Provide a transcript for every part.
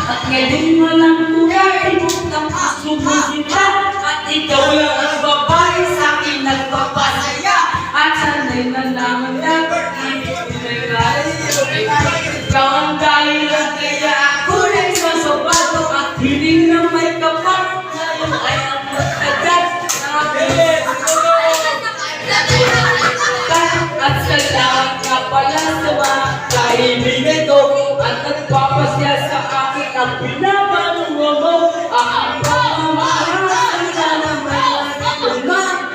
At ngayon walang kulay ang puso mo sila. At ikaw lang ang babae sa akin nagpapasaya. At sana'y nalaman na pag-ibig pinagay. Ikaw ang dahilan kaya ako nagsasabato. At hiling na may kapal ngayon ay ang matagal. At salamat ka pala sa mga kaibigan ko. At nagpapasya sa akin ang pinapanuwa mo. Ang pamamahalan ka na may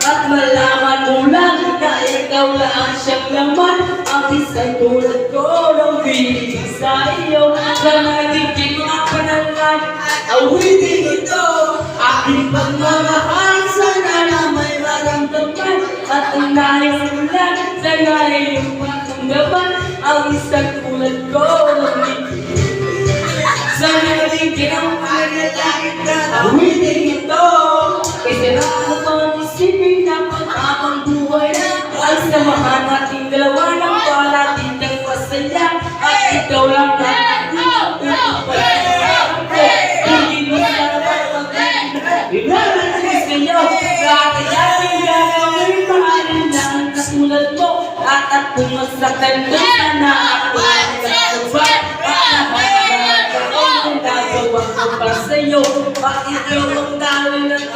at malaman mo lang na ikaw lang ang siyang laman. Ang isang tulad ko ng pinig sa iyo. Sana nagiging mapanalan at awitin ito. Aking pagmamahal sana na may maramdaman. At ang nais mo lang sana iyong matunggaban. Ang isang tulad ko ng pinig sana nagiging mapanalan at awitin ito. Kasi naman isipin na pag-abang buhay na ay samahan nating dalawa ng palatin ng pasaya. At ikaw lang na hindi mo sarap pag-ibig inalalagay sa'yo. Dati ating gagawin mahalin na ang katulad mo. At kung masaktan mo sana ako ang kasabay. At lahat na ako ang gagawa ko para sa'yo. At ikaw ang dahil ng